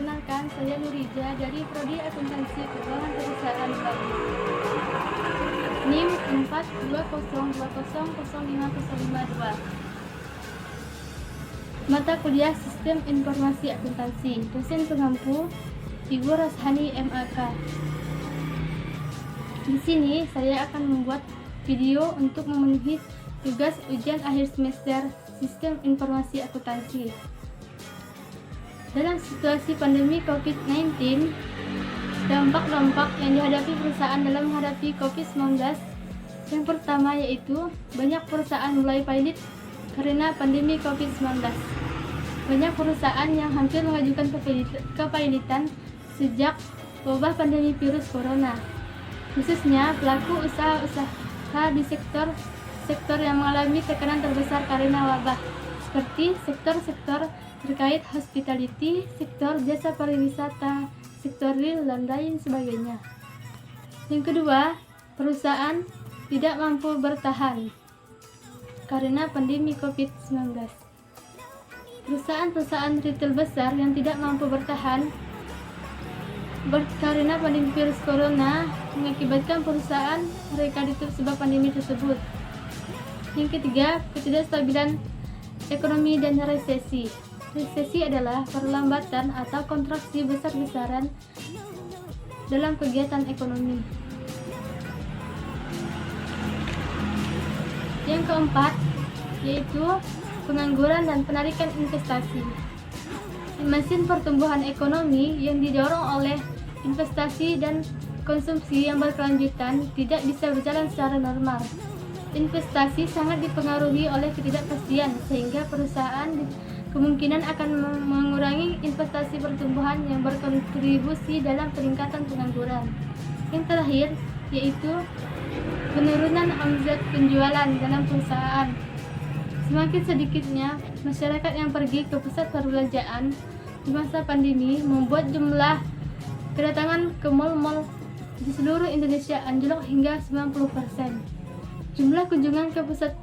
Perkenalkan, saya Nurija dari Prodi Akuntansi Keuangan Perusahaan Bank. NIM 420200502. Mata kuliah Sistem Informasi Akuntansi. Dosen pengampu Ibu Roshani MAK. Di sini saya akan membuat video untuk memenuhi tugas ujian akhir semester Sistem Informasi Akuntansi. Dalam situasi pandemi COVID-19, dampak-dampak yang dihadapi perusahaan dalam menghadapi COVID-19, yang pertama yaitu banyak perusahaan mulai pilot karena pandemi COVID-19. Banyak perusahaan yang hampir mengajukan kepailitan sejak wabah pandemi virus corona, khususnya pelaku usaha di sektor yang mengalami tekanan terbesar karena wabah, seperti sektor-sektor terkait hospitality, sektor jasa pariwisata, sektor real, dan lain sebagainya. Yang kedua, perusahaan tidak mampu bertahan karena pandemi COVID-19. Perusahaan-perusahaan retail besar yang tidak mampu bertahan karena pandemi virus corona mengakibatkan perusahaan mereka ditutup sebab pandemi tersebut. Yang ketiga, ketidakstabilan ekonomi dan resesi. Resesi adalah perlambatan atau kontraksi besar-besaran dalam kegiatan ekonomi. Yang keempat, yaitu pengangguran dan penarikan investasi. Mesin pertumbuhan ekonomi yang didorong oleh investasi dan konsumsi yang berkelanjutan tidak bisa berjalan secara normal. Investasi sangat dipengaruhi oleh ketidakpastian, sehingga perusahaan kemungkinan akan mengurangi investasi pertumbuhan yang berkontribusi dalam peningkatan pengangguran. Yang terakhir, yaitu penurunan omset penjualan dalam perusahaan. Semakin sedikitnya masyarakat yang pergi ke pusat perbelanjaan di masa pandemi membuat jumlah kedatangan ke mal-mal di seluruh Indonesia anjlok hingga 90%. Jumlah kunjungan ke pusat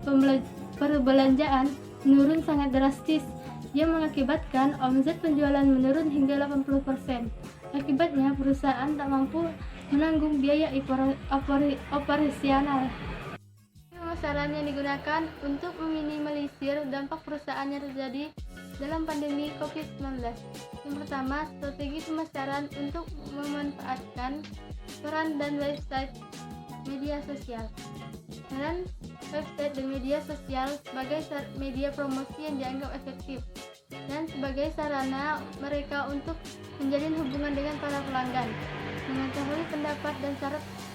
perbelanjaan menurun sangat drastis, yang mengakibatkan omset penjualan menurun hingga 80%. Akibatnya perusahaan tak mampu menanggung biaya operasional. Pemasaran yang digunakan untuk meminimalisir dampak perusahaan yang terjadi dalam pandemi COVID-19. Yang pertama, strategi pemasaran untuk memanfaatkan peran dan website media sosial. Peran website dan media sosial sebagai media promosi yang dianggap efektif dan sebagai sarana mereka untuk menjalin hubungan dengan para pelanggan, mengetahui pendapat dan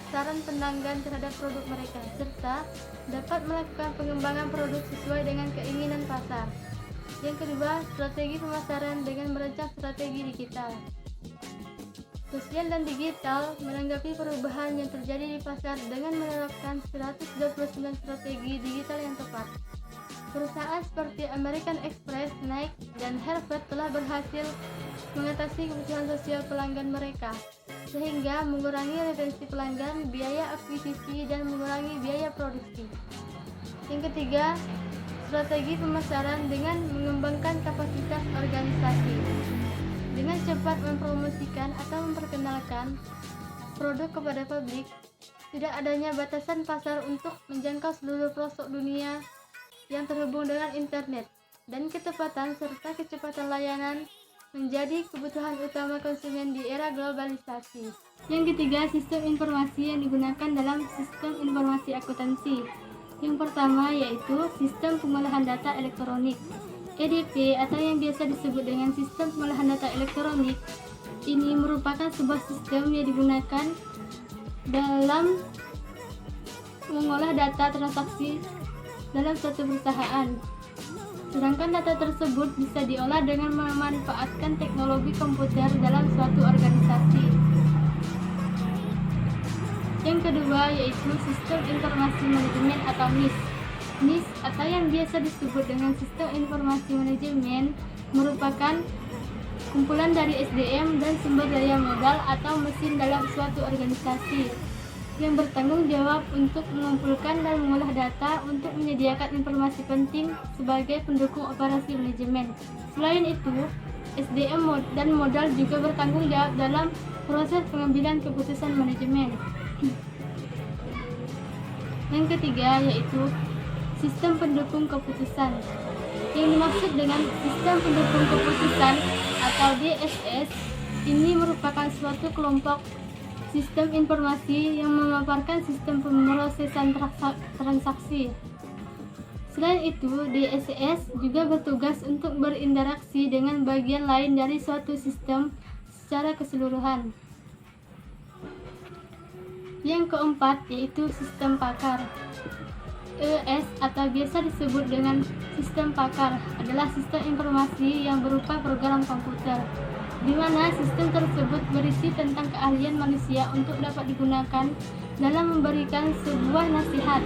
saran pelanggan terhadap produk mereka, serta dapat melakukan pengembangan produk sesuai dengan keinginan pasar. Yang kedua, strategi pemasaran dengan merancang strategi digital. Sosial dan digital menanggapi perubahan yang terjadi di pasar dengan menerapkan 129 strategi digital yang tepat. Perusahaan seperti American Express, Nike, dan Harvard telah berhasil mengatasi kebutuhan sosial pelanggan mereka, sehingga mengurangi retensi pelanggan, biaya akuisisi, dan mengurangi biaya produksi. Yang ketiga, strategi pemasaran dengan mengembangkan kapasitas organisasi. Dengan cepat mempromosikan atau memperkenalkan produk kepada publik, tidak adanya batasan pasar untuk menjangkau seluruh pelosok dunia yang terhubung dengan internet, dan ketepatan serta kecepatan layanan menjadi kebutuhan utama konsumen di era globalisasi. Yang ketiga, sistem informasi yang digunakan dalam sistem informasi akuntansi. Yang pertama yaitu sistem pengolahan data elektronik. EDP atau yang biasa disebut dengan sistem pengolahan data elektronik ini merupakan sebuah sistem yang digunakan dalam mengolah data transaksi dalam suatu perusahaan. Sedangkan data tersebut bisa diolah dengan memanfaatkan teknologi komputer dalam suatu organisasi. Yang kedua yaitu sistem informasi manajemen atau MIS. MIS atau yang biasa disebut dengan sistem informasi manajemen merupakan kumpulan dari SDM dan sumber daya modal atau mesin dalam suatu organisasi yang bertanggung jawab untuk mengumpulkan dan mengolah data untuk menyediakan informasi penting sebagai pendukung operasi manajemen. Selain itu, dan modal juga bertanggung jawab dalam proses pengambilan keputusan manajemen. Yang ketiga yaitu sistem pendukung keputusan. Yang dimaksud dengan sistem pendukung keputusan atau DSS ini merupakan suatu kelompok sistem informasi yang memaparkan sistem pemrosesan transaksi. Selain itu, DSS juga bertugas untuk berinteraksi dengan bagian lain dari suatu sistem secara keseluruhan. Yang keempat yaitu sistem pakar. ES atau biasa disebut dengan sistem pakar adalah sistem informasi yang berupa program komputer, di mana sistem tersebut berisi tentang keahlian manusia untuk dapat digunakan dalam memberikan sebuah nasihat,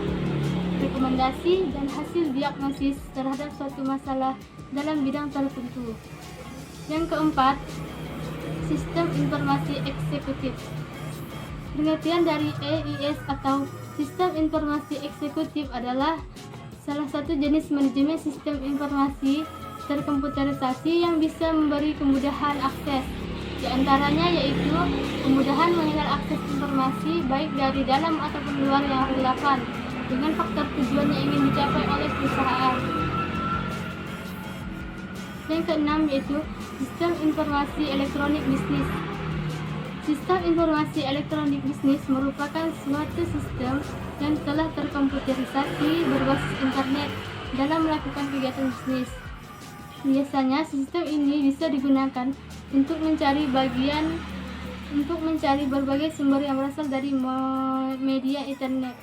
rekomendasi, dan hasil diagnosis terhadap suatu masalah dalam bidang tertentu. Yang keempat, sistem informasi eksekutif. Pengertian dari EIS atau sistem informasi eksekutif adalah salah satu jenis manajemen sistem informasi terkomputerisasi yang bisa memberi kemudahan akses. Di antaranya yaitu kemudahan mengenal akses informasi baik dari dalam ataupun luar yang relevan dengan faktor tujuan yang ingin dicapai oleh perusahaan. Yang keenam yaitu sistem informasi elektronik bisnis. Sistem informasi elektronik bisnis merupakan suatu sistem yang telah terkomputerisasi berbasis internet dalam melakukan kegiatan bisnis. Biasanya sistem ini bisa digunakan untuk mencari berbagai sumber yang berasal dari media internet.